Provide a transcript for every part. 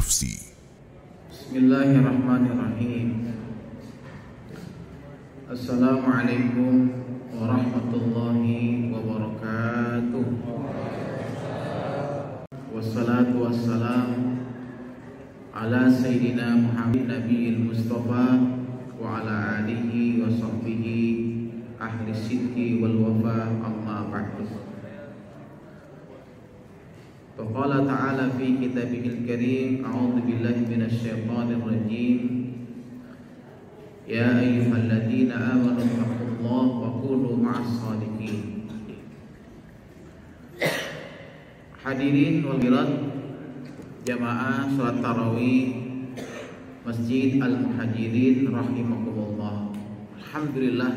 Nafsi. Bismillahirrahmanirrahim. Assalamualaikum warahmatullahi wabarakatuh. Wassalatu wassalam ala Sayyidina Muhammad Nabiyil Mustafa wa ala alihi wa sahbihi ahli sidqi wal wafa, amma ba'du. Faqala ta'ala fi kitabihil karim, a'udzu billahi minasy syaithanir rajim. Ya ayyuhalladzina amanu taqullaha wa kunu ma'as shadiqin. Hadirin wal hadirat jamaah salat tarawih Masjid Al-Muhajirin rahimakumullah. Alhamdulillah,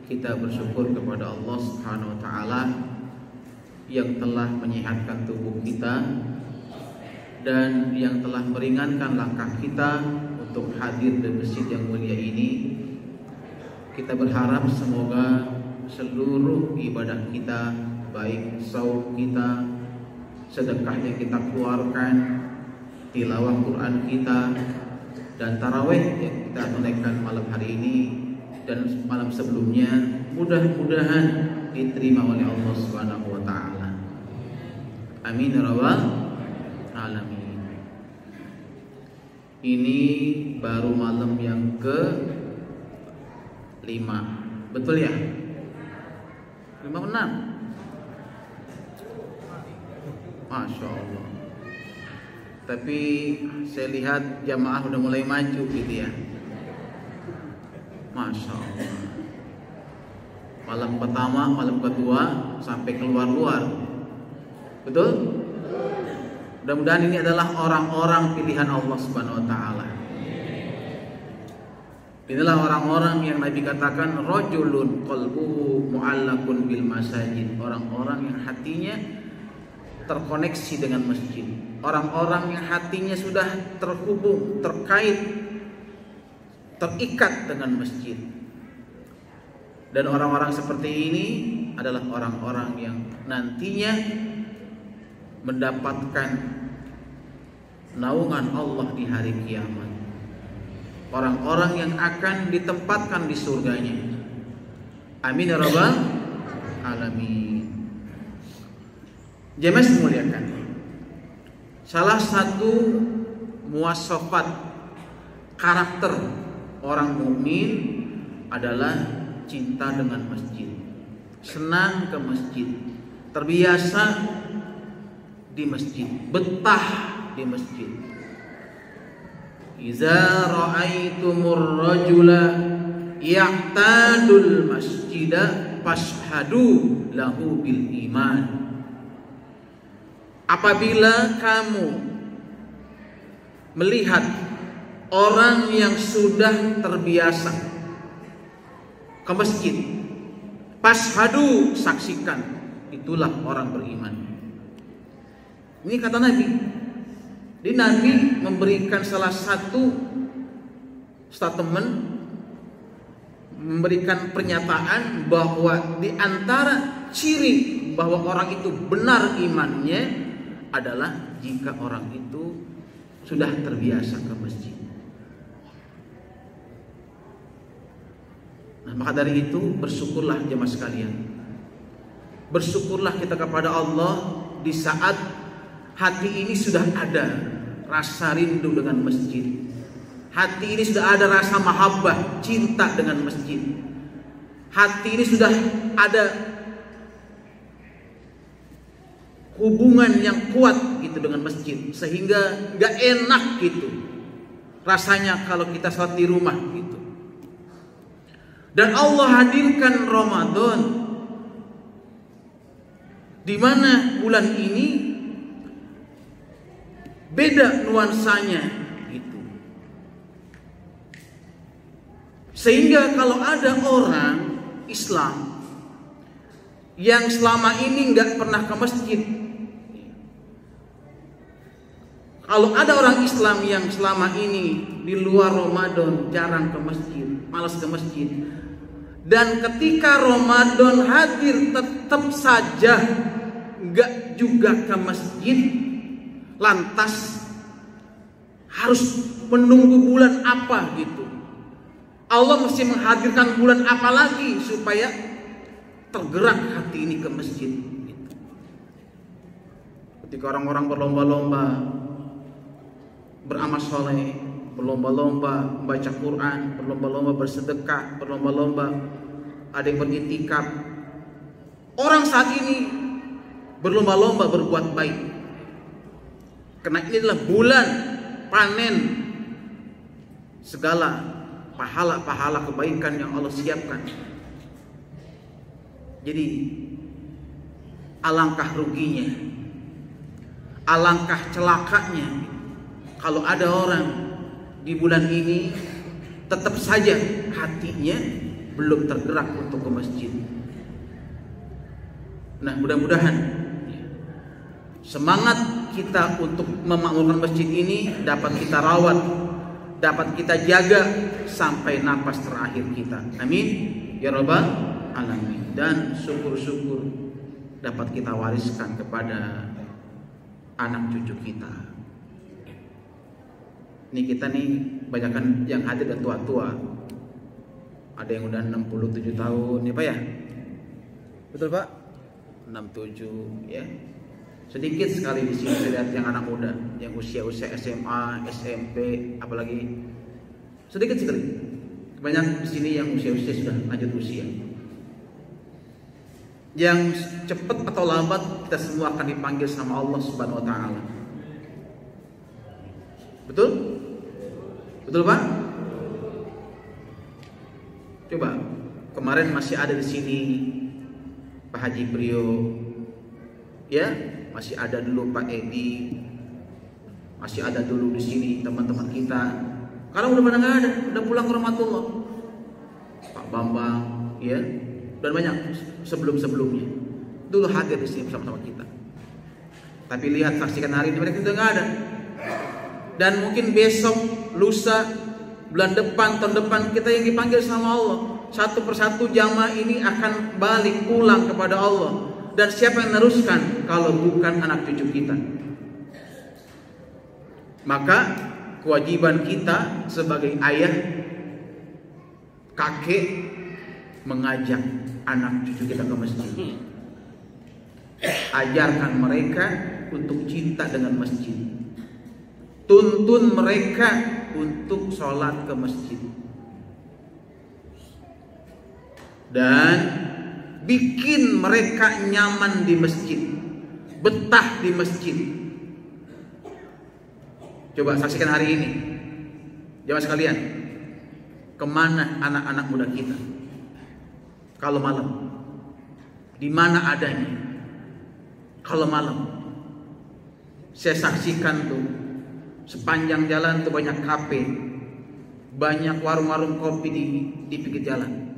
kita bersyukur kepada Allah Subhanahu wa taala yang telah menyehatkan tubuh kita dan yang telah meringankan langkah kita untuk hadir di masjid yang mulia ini. Kita berharap semoga seluruh ibadah kita, baik shaum kita, sedekah yang kita keluarkan, tilawah Quran kita, dan tarawih yang kita tunaikan malam hari ini dan malam sebelumnya, mudah-mudahan diterima oleh Allah Subhanahu wa taala. Amin ya rabbal alamin. Ini baru malam yang ke-5. Betul ya? 5 6. Masya Allah. Tapi saya lihat jamaah udah mulai maju gitu ya. Masya Allah. Malam pertama, malam kedua sampai keluar-luar. Betul? Mudah-mudahan ini adalah orang-orang pilihan Allah Subhanahu wa taala. Inilah orang-orang yang Nabi katakan rajulun qalbuhu mu'allaqun bil masajid, orang-orang yang hatinya terkoneksi dengan masjid, orang-orang yang hatinya sudah terhubung, terkait, terikat dengan masjid. Dan orang-orang seperti ini adalah orang-orang yang nantinya mendapatkan naungan Allah di hari kiamat. Orang-orang yang akan ditempatkan di surganya. Amin ya rabbal alamin. Jemaah dimuliakan, salah satu muwasafat karakter orang mukmin adalah cinta dengan masjid, senang ke masjid, terbiasa di masjid, betah di masjid. Iza ra'aitumur rajula ya'tadul masjida fashhadu lahu bil iman. Apabila kamu melihat orang yang sudah terbiasa ke masjid, fashhadu, saksikan, itulah orang beriman. Ini kata Nabi. Di Nabi memberikan salah satu statement, memberikan pernyataan bahwa di antara ciri bahwa orang itu benar imannya adalah jika orang itu sudah terbiasa ke masjid. Nah, maka dari itu bersyukurlah jemaah sekalian. Bersyukurlah kita kepada Allah di saat hati ini sudah ada rasa rindu dengan masjid. Hati ini sudah ada rasa mahabbah, cinta dengan masjid. Hati ini sudah ada hubungan yang kuat gitu dengan masjid, sehingga gak enak gitu rasanya kalau kita sholat di rumah gitu. Dan Allah hadirkan Ramadan, di mana bulan ini beda nuansanya gitu. Sehingga kalau ada orang Islam yang selama ini nggak pernah ke masjid, kalau ada orang Islam yang selama ini di luar Ramadan jarang ke masjid, malas ke masjid, dan ketika Ramadan hadir tetap saja nggak juga ke masjid, lantas harus menunggu bulan apa gitu. Allah mesti menghadirkan bulan apa lagi supaya tergerak hati ini ke masjid gitu. Ketika orang-orang berlomba-lomba beramal soleh, berlomba-lomba membaca Quran, berlomba-lomba bersedekah, berlomba-lomba ada yang beriktikaf. Orang saat ini berlomba-lomba berbuat baik, karena ini adalah bulan panen segala pahala-pahala kebaikan yang Allah siapkan. Jadi alangkah ruginya, alangkah celakanya kalau ada orang di bulan ini tetap saja hatinya belum tergerak untuk ke masjid. Nah, mudah-mudahan semangat kita untuk memakmurkan masjid ini dapat kita rawat, dapat kita jaga sampai napas terakhir kita. Amin ya rabbal alamin. Dan syukur-syukur dapat kita wariskan kepada anak cucu kita. Ini kita nih banyakkan yang hadir dan tua-tua. Ada yang udah 67 tahun ya Pak ya? Betul Pak? 67 ya. Sedikit sekali di sini saya lihat yang anak muda, yang usia-usia SMA, SMP, apalagi sedikit sekali. Banyak di sini yang usia-usia sudah lanjut usia. Yang cepat atau lambat kita semua akan dipanggil sama Allah Subhanahu wa taala. Betul? Betul Pak? Coba, kemarin masih ada di sini Pak Haji Prio, ya, masih ada dulu Pak Edi, masih ada dulu di sini teman-teman kita. Kalau udah pada nggak ada, udah pulang ke rahmatullah. Pak Bambang, ya, dan banyak sebelum-sebelumnya dulu hadir di sini bersama-sama kita. Tapi lihat, saksikan hari ini mereka sudah nggak ada. Dan mungkin besok, lusa, bulan depan, tahun depan kita yang dipanggil sama Allah. Satu persatu jamaah ini akan balik pulang kepada Allah. Dan siapa yang meneruskan kalau bukan anak cucu kita? Maka kewajiban kita sebagai ayah, kakek, mengajak anak cucu kita ke masjid. Ajarkan mereka untuk cinta dengan masjid. Tuntun mereka untuk sholat ke masjid. Dan bikin mereka nyaman di masjid, betah di masjid. Coba saksikan hari ini, jamaah sekalian, kemana anak-anak muda kita kalau malam? Di mana adanya? Kalau malam, saya saksikan tuh sepanjang jalan tuh banyak kafe, banyak warung-warung kopi di pinggir jalan.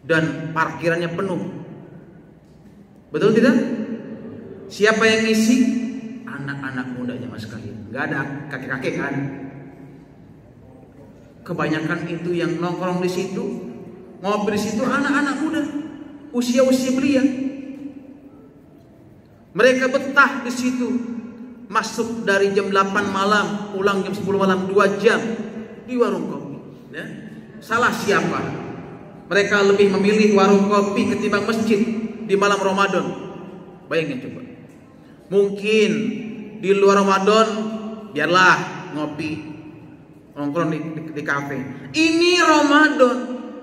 Dan parkirannya penuh. Betul tidak? Siapa yang ngisi? Anak-anak muda jamaah sekalian. Gak ada kakek-kakek kan? Kebanyakan itu yang nongkrong di situ, ngopi di situ anak-anak muda, usia-usia belia. Mereka betah di situ. Masuk dari jam 8 malam, pulang jam 10 malam, 2 jam di warung kopi. Ya? Salah siapa? Mereka lebih memilih warung kopi ketimbang masjid di malam Ramadan. Bayangin coba. Mungkin di luar Ramadan biarlah ngopi, nongkrong di kafe. Ini Ramadan,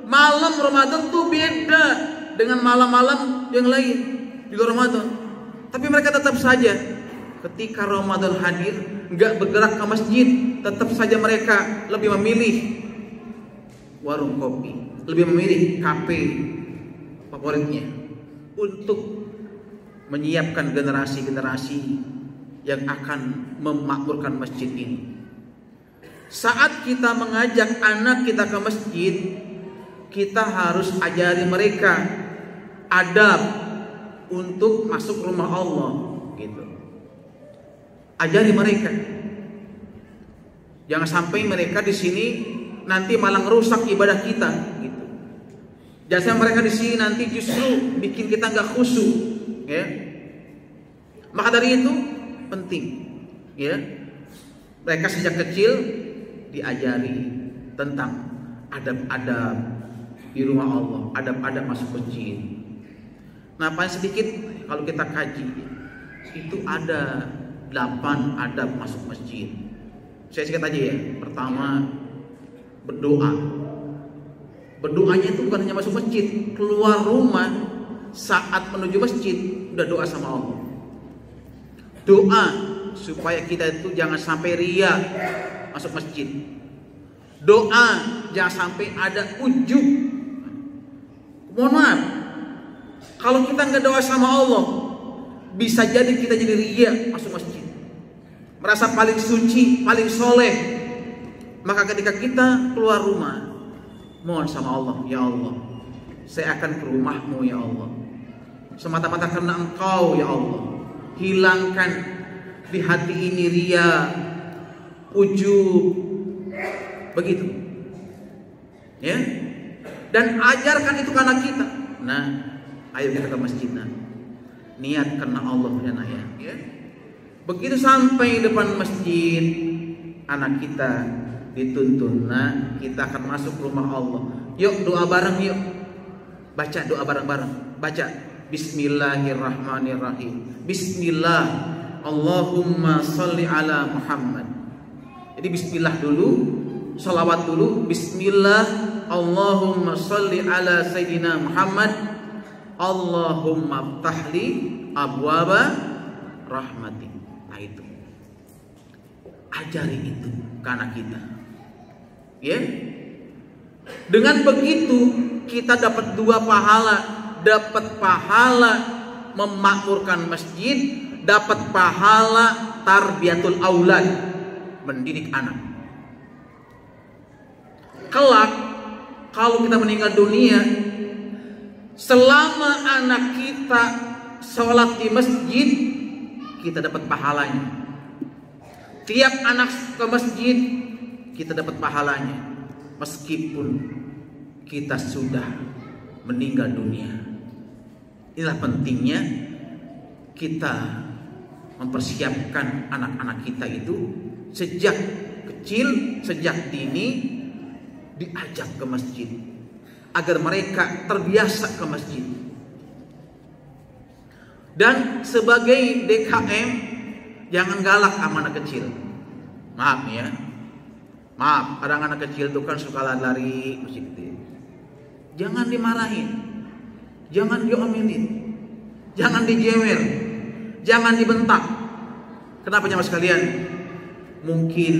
malam Ramadan tuh beda dengan malam-malam yang lain di luar Ramadan. Tapi mereka tetap saja ketika Ramadan hadir nggak bergerak ke masjid, tetap saja mereka lebih memilih warung kopi, lebih memilih kafe favoritnya untuk menyiapkan generasi-generasi yang akan memakmurkan masjid ini. Saat kita mengajak anak kita ke masjid, kita harus ajari mereka adab untuk masuk rumah Allah, gitu. Ajari mereka. Jangan sampai mereka di sini nanti malah ngerusak ibadah kita, gitu. Jangan sampai mereka di sini nanti justru bikin kita nggak khusyuk, ya. Maka dari itu penting, ya, Mereka sejak kecil diajari tentang adab-adab di rumah Allah, adab-adab masuk masjid. Nah, paling sedikit kalau kita kaji itu ada 8 adab masuk masjid. Saya singkat aja ya. Pertama, berdoa. Berdoanya itu bukan hanya masuk masjid, keluar rumah saat menuju masjid udah doa sama Allah. Doa supaya kita itu jangan sampai ria masuk masjid. Doa jangan sampai ada ujub. Mohon maaf, kalau kita nggak doa sama Allah, bisa jadi kita jadi ria masuk masjid, merasa paling suci, paling soleh. Maka ketika kita keluar rumah, mohon sama Allah, ya Allah, saya akan ke rumahmu ya Allah, semata-mata karena Engkau ya Allah. Hilangkan di hati ini ria, ujub, begitu ya. Dan ajarkan itu ke anak kita. Nah, ayo kita ke masjid, nah, niat karena Allah dan ayah ya. Begitu sampai depan masjid, anak kita dituntun, nah kita akan masuk rumah Allah. Yuk doa bareng, yuk baca doa bareng-bareng. Baca Bismillahirrahmanirrahim. Bismillah, Allahumma sholli ala Muhammad. Jadi bismillah dulu, sholawat dulu. Bismillah, Allahumma sholli ala Sayyidina Muhammad. Allahumma ftahli abwaba rahmati. Nah itu, ajari itu ke anak kita ya. Dengan begitu kita dapat 2 pahala. Dapat pahala memakmurkan masjid, dapat pahala tarbiyatul aulad, mendidik anak. Kelak kalau kita meninggal dunia, selama anak kita sholat di masjid, kita dapat pahalanya. Tiap anak ke masjid, kita dapat pahalanya, meskipun kita sudah meninggal dunia. Inilah pentingnya kita mempersiapkan anak-anak kita itu sejak kecil, sejak dini diajak ke masjid agar mereka terbiasa ke masjid. Dan sebagai DKM, jangan galak sama anak kecil. Maaf ya, maaf, kadang anak kecil itu kan suka lari masjid. Jangan dimarahin, jangan diomelin, jangan dijewer, jangan dibentak. Kenapa jemaah sekalian? Mungkin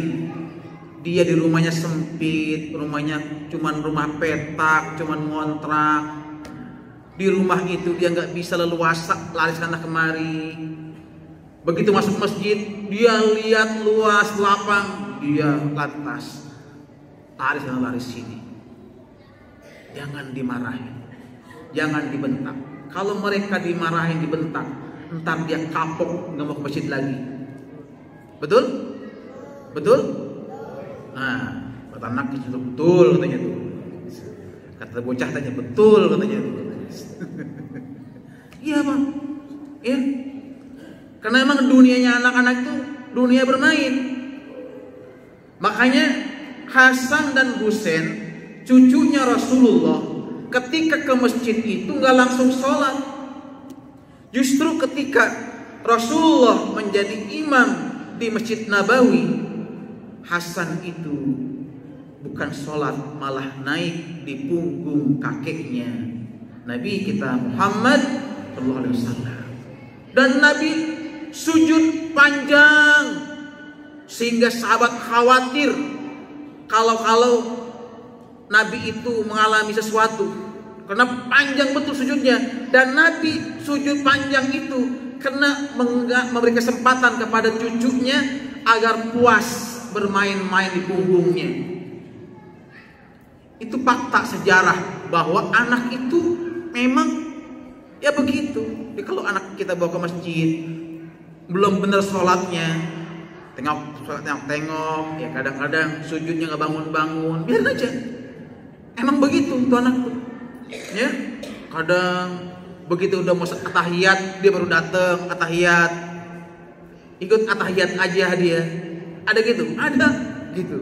dia di rumahnya sempit, rumahnya cuman rumah petak, cuman ngontrak. Di rumah itu dia nggak bisa leluasa lari sana kemari. Begitu masuk masjid, dia lihat luas lapang, dia lantas lari sana lari sini. Jangan dimarahin, jangan dibentak. Kalau mereka dimarahin, dibentak, entar dia kapok, nggak mau ke masjid lagi. Betul? Betul? Nah, kata anak itu betul katanya tuh. Kata bocah tanya betul katanya tuh. Iya bang, ya. Karena emang dunianya anak-anak itu dunia bermain. Makanya Hasan dan Husain, cucunya Rasulullah, ketika ke masjid itu nggak langsung sholat. Justru ketika Rasulullah menjadi imam di Masjid Nabawi, Hasan itu bukan sholat, malah naik di punggung kakeknya Nabi kita Muhammad SAW. Dan Nabi sujud panjang sehingga sahabat khawatir kalau Nabi itu mengalami sesuatu, karena panjang betul sujudnya. Dan Nabi sujud panjang itu karena memberi kesempatan kepada cucunya agar puas bermain-main di punggungnya. Itu fakta sejarah bahwa anak itu memang ya begitu. Jadi kalau anak kita bawa ke masjid, belum benar sholatnya, tengok, ya kadang-kadang sujudnya nggak bangun-bangun, biar aja. Emang begitu tuh anak tuh, ya. Kadang begitu udah mau atahiyat, dia baru datang atahiyat, ikut atahiyat aja dia. Ada gitu? Ada gitu.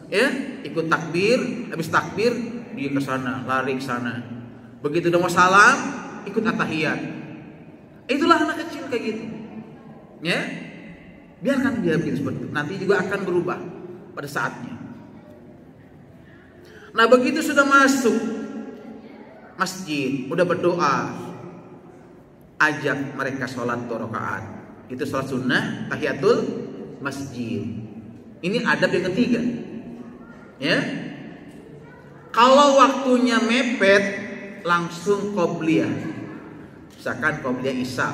Ya, ikut takbir, habis takbir dia ke sana, lari ke sana. Begitu udah mau salam, ikut at-tahiyat. Itulah anak kecil kayak gitu. Ya. Biarkan dia begitu seperti itu. Nanti juga akan berubah pada saatnya. Nah, begitu sudah masuk masjid, udah berdoa, ajak mereka sholat 2 rakaat. Itu sholat sunnah, tahiyatul masjid. Ini adab yang ketiga. Ya. Kalau waktunya mepet, langsung qobliyah. Misalkan qobliyah isya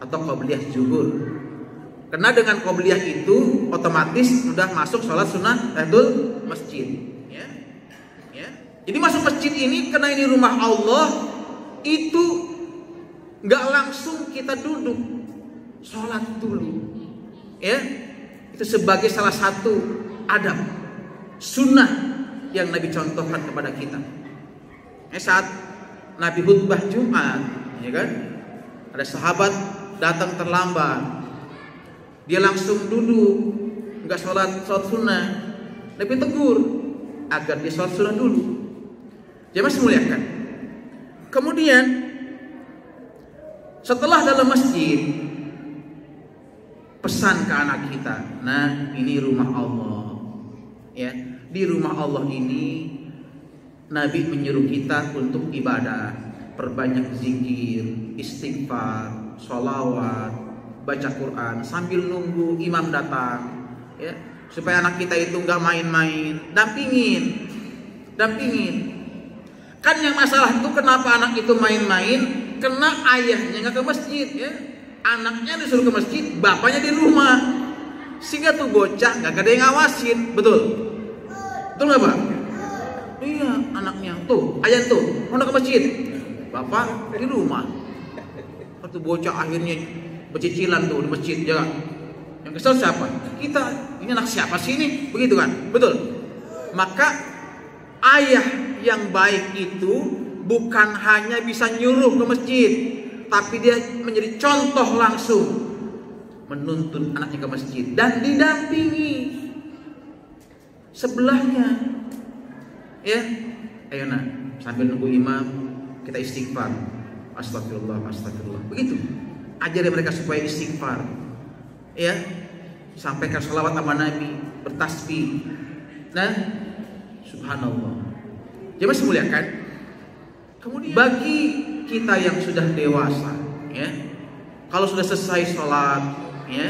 atau qobliyah zuhur. Karena dengan qobliyah itu otomatis sudah masuk sholat sunnah tahiyatul masjid. Ya. Ya. Jadi masuk masjid ini karena ini rumah Allah, itu nggak langsung kita duduk, sholat dulu. Ya. Itu sebagai salah satu adab sunnah yang Nabi contohkan kepada kita. Saat Nabi khutbah Jumat, ya kan, ada sahabat datang terlambat, dia langsung duduk, nggak sholat sunnah. Nabi tegur agar dia sholat sunnah dulu. Jemaah semuliakan. Kemudian setelah dalam masjid, pesan ke anak kita, nah ini rumah Allah. Ya, di rumah Allah ini Nabi menyuruh kita untuk ibadah, perbanyak zikir, istighfar, sholawat, baca Quran sambil nunggu imam datang, ya, supaya anak kita itu nggak main-main, dampingin. Kan yang masalah itu kenapa anak itu main-main? Karena ayahnya nggak ke masjid, ya, anaknya disuruh ke masjid, bapaknya di rumah, sehingga tuh bocah nggak ada yang ngawasin, betul nggak Pak? Iya, anaknya tuh, ayah tuh mau ke masjid, bapak di rumah. Waktu bocah akhirnya bercicilan tuh di masjid, ya. Yang kesel siapa? Kita. Ini anak siapa sih ini? Begitu kan? Betul. Maka ayah yang baik itu bukan hanya bisa nyuruh ke masjid, tapi dia menjadi contoh langsung, menuntun anaknya ke masjid dan didampingi sebelahnya. Ya, ayo nak, sambil nunggu imam kita istighfar, astagfirullah. Begitu. Ajari mereka supaya istighfar. Ya, sampaikan sholawat sama Nabi, bertasbih. Nah, subhanallah. Jemaah semuliakan. Kemudian bagi kita yang sudah dewasa, ya, kalau sudah selesai sholat, ya,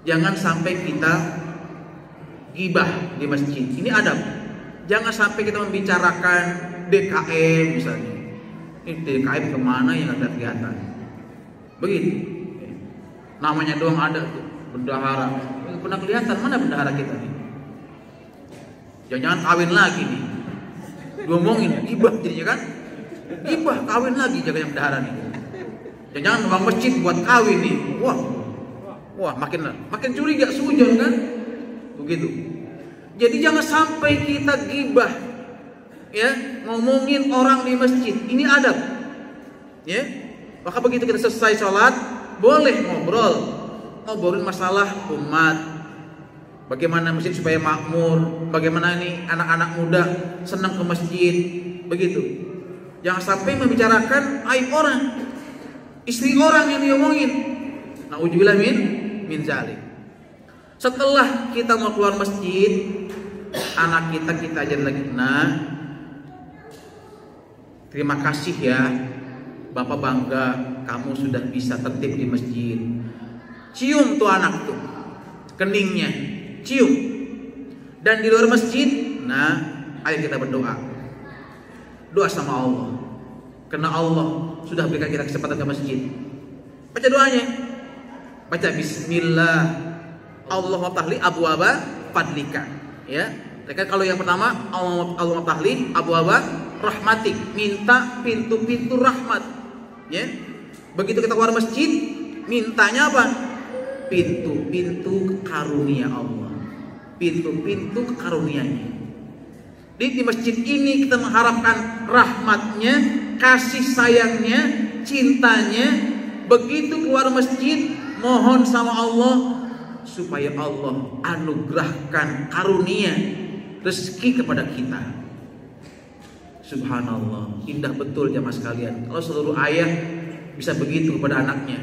jangan sampai kita gibah di masjid. Ini adab. Jangan sampai kita membicarakan DKM misalnya. Ini DKM kemana yang ada kelihatan? Begitu. Namanya doang ada tuh, bendahara. Pernah kelihatan mana bendahara kita nih? Jangan kawin lagi nih. Diomongin gibah jadinya kan? Gibah kawin lagi jaganya bendahara nih. Jangan uang masjid buat kawin nih. Wah, makin curiga sujon kan? Begitu. Jadi jangan sampai kita gibah, ya, ngomongin orang di masjid. Ini adab, ya. Maka begitu kita selesai sholat, boleh ngobrolin masalah umat, bagaimana masjid supaya makmur, bagaimana nih anak-anak muda senang ke masjid, begitu. Jangan sampai membicarakan aib orang, istri orang yang diomongin. Na'udzubillah min zalik. Setelah kita mau keluar masjid, anak kita ajar lagi. Nah, terima kasih ya, Bapak bangga kamu sudah bisa tertib di masjid. Cium tuh anak tuh, keningnya, cium. Dan di luar masjid, nah, ayo kita berdoa. Doa sama Allah. Karena Allah sudah berikan kita kesempatan ke masjid. Baca doanya. Baca bismillah. Allah matahli abwaba fadlika, ya. Kalau yang pertama Allah matahli abwaba rahmatik, minta pintu-pintu rahmat, ya. Begitu kita keluar masjid, mintanya apa? Pintu-pintu karunia Allah, pintu-pintu karunia-Nya. Di masjid ini kita mengharapkan rahmatnya, kasih sayangnya, cintanya. Begitu keluar masjid, mohon sama Allah supaya Allah anugerahkan karunia rezeki kepada kita. Subhanallah, indah betul jamaah sekalian. Kalau seluruh ayah bisa begitu kepada anaknya,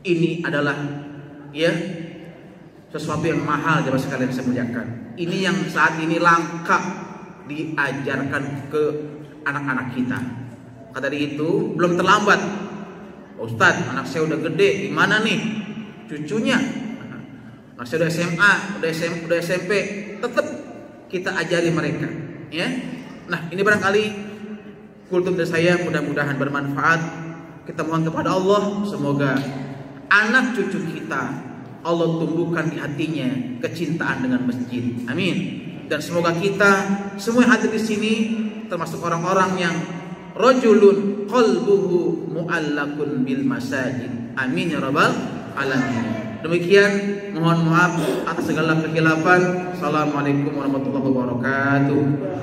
ini adalah ya sesuatu yang mahal jamaah sekalian saya muliakan. Ini yang saat ini langka diajarkan ke anak-anak kita. Maka dari itu belum terlambat. Ustadz, anak saya udah gede, gimana nih cucunya? Anak saya udah SMA, udah SMP, tetap kita ajari mereka, ya. Nah, ini barangkali kultum dari saya, mudah-mudahan bermanfaat. Kita mohon kepada Allah, semoga anak cucu kita Allah tumbuhkan di hatinya kecintaan dengan masjid. Amin. Dan semoga kita semua yang hadir di sini termasuk orang-orang yang rajulun qalbuhu mu'allaqun bil masajid. Amin ya rabbal alamin. Demikian, mohon maaf atas segala kekhilafan. Assalamualaikum warahmatullahi wabarakatuh.